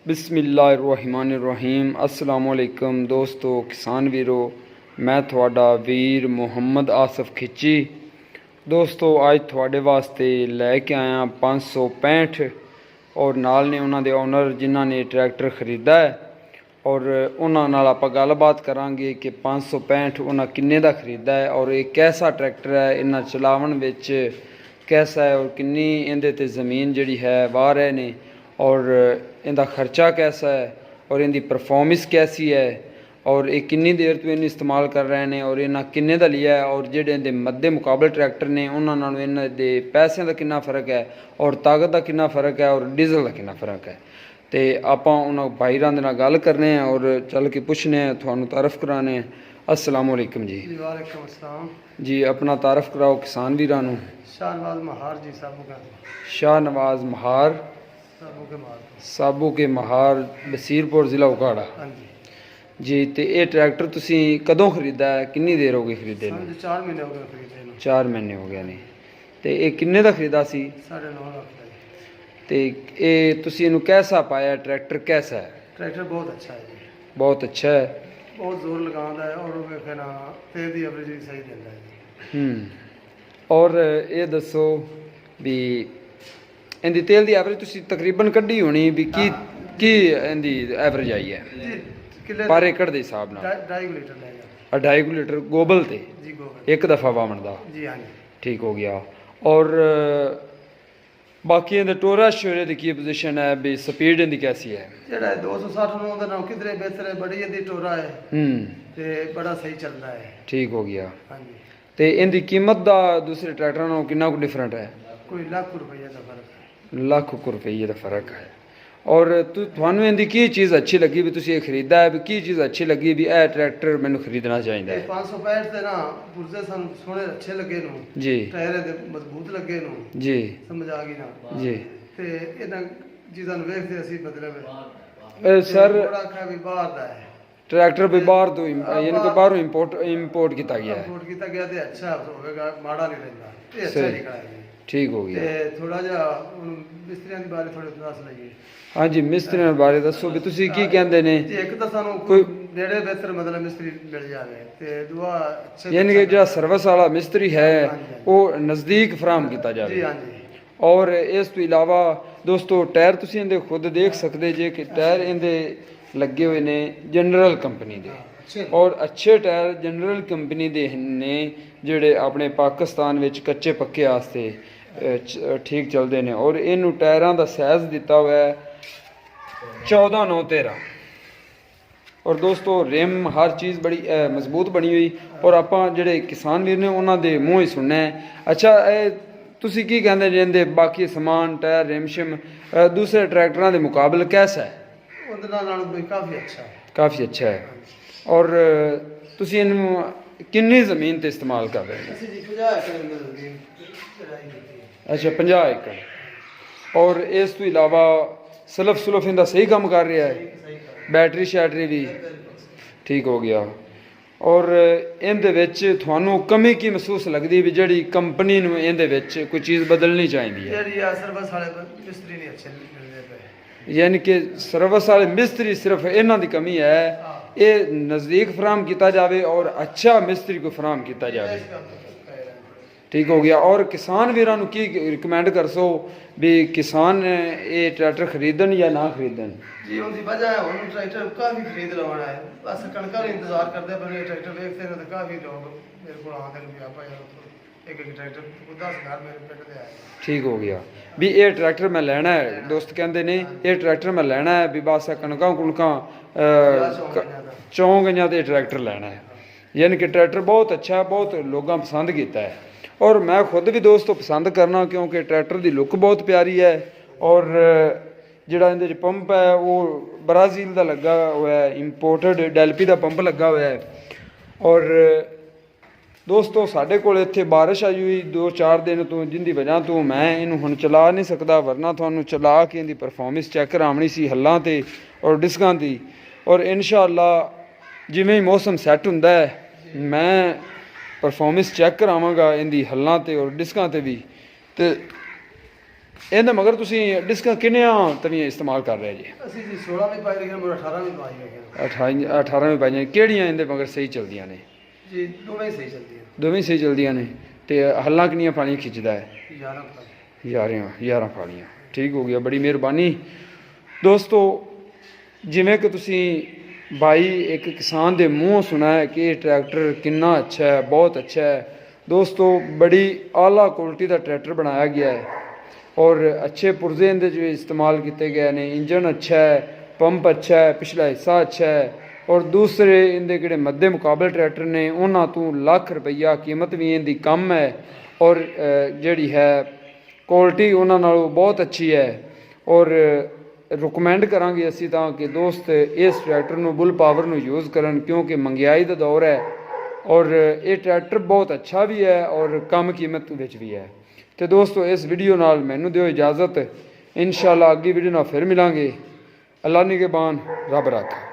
बिस्मिल्लाहिर्रहमानिर्रहीम। अस्सलामुअलैकुम दोस्तों, किसान वीरो, मैं थोड़ा वीर मुहम्मद आसफ खिची। दोस्तों अज थोड़े वास्ते लैके आया 565 और नाल ने उन्होंने ओनर जिन्हों ने ट्रैक्टर खरीदा है और उन्होंने आप गलबात करांगे कि 565 उन्हें किन्ने का खरीदा है और ये कैसा ट्रैक्टर है, इन्हें चलावन विच कैसा है और किन्नी इंदे ते ज़मीन जिहड़ी है वाह रहे ने और इनका खर्चा कैसा है और इनकी परफॉर्मेंस कैसी है और ये किन्नी देर तो इन इस्तेमाल कर रहे हैं और इन्हें किन्ने का लिया है और जेडे इनके मद्दे मुकाबले ट्रैक्टर ने उन्होंने इन्हों के पैसों का कितना फ़र्क है और ताकत का कितना फ़र्क है और डीजल का कितना फ़र्क है। तो आप उन्होंने भाईरां दे नाल गल करने हैं और चल के पुछने हैं, थानू तारफ़ कराने हैं। अस्सलामुअलैकुम जी। वालेकुम अस्सलाम जी, अपना तारफ़ कराओ किसान वीरां नू। शाहनवाज महार जी साबू का शाहनवाज महार साबू के मार साबू के महार बसीरपुर ज़िला उकाड़ा। हाँ जी जी, तो ये ट्रैक्टर तुसी कदों खरीदा है, कितनी देर हो गई खरीदे नूं? समझ 4 महीने हो गए खरीदे नूं। 4 महीने हो गए ने। तो ये किन्ने दा खरीदा सी? 9.5 लाख का तो ये तुसी इनू कैसा पाया? ट्रैक्टर कैसा है? ट्रैक्टर बहुत अच्छा है जी, बहुत अच्छा है। बहुत जोर लगाता है और फिर ना तेल की एवरेज भी सही देता है। और ये दसो भी इनकी तेल की एवरेज तुसी तकरीबन कड्डी होनी भी की इनकी एवरेज आई है जी किले पर एकड़ के हिसाब नाल? 2.5 लीटर लेगा 2.5 लीटर गोबल ते जी गोबर एक दफ़ा वावन दा? जी हाँ जी ठीक हो गया। और बाकी इनके टोरा शोरे की की पोजीशन है भी स्पीड इनकी कैसी है? जेड़ा 260 नु ਉਹਦੇ ਨਾਲ किधरे बेहतर है, बड़ी ਇਹਦੀ टोरा है ते बड़ा सही चलता है। ठीक हो गया। हाँ जी तो इनकी कीमत का दूसरे ट्रैक्टर नालों कितना को डिफरेंट है? कोई लाख रुपये का फर्क है। लाख रुपये का फर्क है। और थानू इनकी की चीज़ अच्छी लगी भी तुसी ये खरीदा है भी की चीज़ अच्छी लगी भी यह ट्रैक्टर मैंने खरीदना चाहिए है? 565 से ना पुरजे सन सोने अच्छे लगे नू जी टायर दे मजबूत लगे नू जी समझ आ गई ना जी। ते इन्हां चीज़ां नूं वेखदे असीं मतलब सर बड़ा आखिया भी बाहर दा है ट्रैक्टर भी बाहर तो यानी कि बाहरों इंपोर्ट किया गया है? इंपोर्ट किया गया ते अच्छा होवेगा, माड़ा नहीं रहिंदा, ये अच्छा सही। निकला है। ठीक हो गया। ते थोड़ा जिहा हुण मिस्त्रियां दी बारे थोड़े दस लईए। हाँ जी, मिस्त्री बारे दसो भी तुसी की कहंदे ने? जी एक तो सानू कोई नेड़े बेहतर मतलब मिस्त्री मिल जावे ते दूआ अच्छे यानी कि जो सर्विस वाला मिस्त्री है वो नज़दीक फराहम किया जी जाए। हाँ जी और इस तो इलावा दोस्तों टायर तुसी इनके खुद देख सकते जे कि टायर इनके लगे हुए ने जनरल कंपनी के और अच्छे टायर जनरल कंपनी के ने जोड़े अपने पाकिस्तान विच कच्चे पक्के वास्ते ठीक चलते हैं। और इनू टायरों का साइज दिता हुआ है 14/9/13 और दोस्तों रिम हर चीज़ बड़ी मजबूत बनी हुई। और आप जोड़े किसान वीर ने उन्होंने मूँह ही सुनना है। अच्छा तुसी की कहते जे इनके बाकी समान टायर रिम शिम दूसरे ट्रैक्टरों के मुकाबले कैसा है? ਉਹਦੇ ਨਾਲ ਵੀ ਕਾਫੀ ਅੱਛਾ ਹੈ। काफ़ी अच्छा है। और तुसी इनू किन्नी ज़मीन ते इस्तेमाल कर रहे हैं? ਅਸੀਂ ਜੀ 50 ਏਕੜ ਮਿਲਦੀ ਚੜਾਈ ਕੀਤੀ। अच्छा 50 एकड़। और इस तो इलावा सलफ इनका सही काम कर रहा है? ਸਹੀ ਕਰ बैटरी शैटरी भी ठीक हो गया। और इनदे विच थानू कमी की महसूस लगती भी जी कंपनी नूं इहदे विच कोई चीज़ बदलनी चाहिए है? ਜਿਹੜੀ ਆ ਸਰਵਿਸ ਵਾਲੇ ਮਿਸਤਰੀ ਨਹੀਂ ਅੱਛੇ ਮਿਲਦੇ ਪਏ। यानी कि सर्विस वाले मिस्त्री सिर्फ इन्हां दी कमी है, ये नज़दीक फराहम किया जाए और अच्छा मिस्त्री को फराहम किया जाए। ठीक हो गया। और किसान वीरां नूं की रिकमेंड कर सो भी किसान ये ट्रैक्टर खरीदन या ना खरीदन? जी उनकी वजह है उन्होंने ट्रैक्टर काफ़ी खरीद लवाना है, बस कणक का इंतजार करते बने ट्रैक्टर देखते हैं तो काफ़ी लोग मेरे को आते हैं भी आप एक ट्रैक्टर 10,000 मेरे पिंड दे आए। ठीक हो गया भी ये ट्रैक्टर मैं लेना है। दोस्त कहते ने ये ट्रैक्टर मैं लेना है भी बस कणकां कुणकां चौं गईयां तो ट्रैक्टर लेना है। यानी कि ट्रैक्टर बहुत अच्छा है, बहुत लोगों पसंद किया है और मैं खुद भी दोस्तों पसंद करना क्योंकि ट्रैक्टर की लुक बहुत प्यारी है। और जोड़ा इहदे पंप है वो ब्राज़ील का लगा हुआ है, इंपोर्टेड डेलपी का पंप लगा हुआ है। और दोस्तों साढ़े को इत्थे बारिश आई हुई 2-4 दिन तो जिंदी वजह तो मैं इनू हुण चला नहीं सकता, वरना तुहानू चला के इनकी परफॉर्मेंस चैक करावनी सी हल्लां ते और डिस्कां दी। और इंशाअल्लाह जिवें ही मौसम सैट हुंदा है मैं परफॉर्मेंस चैक करावांगा इनकी हल्लां ते और डिस्कां ते भी। ते ਇਹਦੇ ਮਗਰ ਤੁਸੀਂ ਡਿਸਕਾਂ ਕਿੰਨੀਆਂ ਤਵੀਆਂ ਇਸਤੇਮਾਲ ਕਰ ਰਹੇ ਜੀ? ਅਸੀਂ ਜੀ 16 ਵੀ ਪਾਈ ਰਹੇ ਹਾਂ 18 ਵੀ ਪਾਈ ਰਹੇ ਹਾਂ 18 ਵੀ ਪਾਈਆਂ, ਕਿਹੜੀਆਂ ਇਹਦੇ ਮਗਰ ਸਹੀ ਚੱਲਦੀਆਂ ਨੇ? ਜੀ ਦੋਵੇਂ ਸਹੀ ਚੱਲਦੀ ਹੈ। ਦੋਵੇਂ ਸਹੀ ਚੱਲਦੀਆਂ ਨੇ। ਤੇ ਹੱਲਾਂ ਕਿੰਨੀਆਂ ਫਾਲੀਆਂ ਖਿੱਚਦਾ ਹੈ? 11 ਪਾਈ 11 ਫਾਲੀਆਂ। ਠੀਕ ਹੋ ਗਿਆ, ਬੜੀ ਮਿਹਰਬਾਨੀ ਦੋਸਤੋ। ਜਿਵੇਂ ਕਿ ਤੁਸੀਂ ਭਾਈ ਇੱਕ ਕਿਸਾਨ ਦੇ ਮੂੰਹੋਂ ਸੁਣਾ ਹੈ ਕਿ ਇਹ ਟਰੈਕਟਰ ਕਿੰਨਾ ਅੱਛਾ ਹੈ, ਬਹੁਤ ਅੱਛਾ ਹੈ ਦੋਸਤੋ। ਬੜੀ ਆਲਾ ਕੁਆਲਿਟੀ ਦਾ ਟਰੈਕਟਰ ਬਣਾਇਆ ਗਿਆ ਹੈ ਔਰ ਅੱਛੇ ਪੁਰਜ਼ੇ ਇਹਦੇ 'ਚ ਇਸਤੇਮਾਲ ਕੀਤੇ ਗਏ ਨੇ। ਇੰਜਨ ਅੱਛਾ ਹੈ, ਪੰਪ ਅੱਛਾ ਹੈ, ਪਿਛਲਾ ਹਿੱਸਾ ਅੱਛਾ ਹੈ ਔਰ ਦੂਸਰੇ ਇਹਦੇ ਜਿਹੜੇ ਮੱਦੇ ਮੁਕਾਬਲੇ ਟਰੈਕਟਰ ਨੇ ਉਹਨਾਂ ਤੋਂ ਲੱਖ ਰੁਪਈਆ ਕੀਮਤ ਵੀ ਇਹਦੀ ਕਮ ਹੈ ਔਰ ਜਿਹੜੀ ਹੈ ਕੁਆਲਿਟੀ ਉਹਨਾਂ ਨਾਲੋਂ ਬਹੁਤ ਅੱਛੀ ਹੈ। ਔਰ ਰਿਕਮੈਂਡ ਕਰਾਂਗੇ ਅਸੀਂ ਤਾਂ ਕਿ ਦੋਸਤ ਇਸ ਟਰੈਕਟਰ ਨੂੰ ਬੁੱਲ ਪਾਵਰ ਨੂੰ ਯੂਜ਼ ਕਰਨ, ਕਿਉਂਕਿ ਮਹਿੰਗਾਈ ਦਾ ਦੌਰ ਹੈ ਔਰ ਇਹ ਟਰੈਕਟਰ ਬਹੁਤ ਅੱਛਾ ਵੀ ਹੈ ਔਰ ਕਮ ਕੀਮਤ ਵਿੱਚ ਵੀ ਹੈ। ਤੇ ਦੋਸਤੋ ਇਸ ਵੀਡੀਓ ਨਾਲ ਮੈਨੂੰ ਦਿਓ ਇਜਾਜ਼ਤ, ਇਨਸ਼ਾਅੱਲਾ ਅਗਲੀ ਵੀਡੀਓ ਨਾਲ ਫਿਰ ਮਿਲਾਂਗੇ। ਅੱਲਾ ਨਿਗਹਿਬਾਨ, ਰੱਬ ਰੱਖਾ।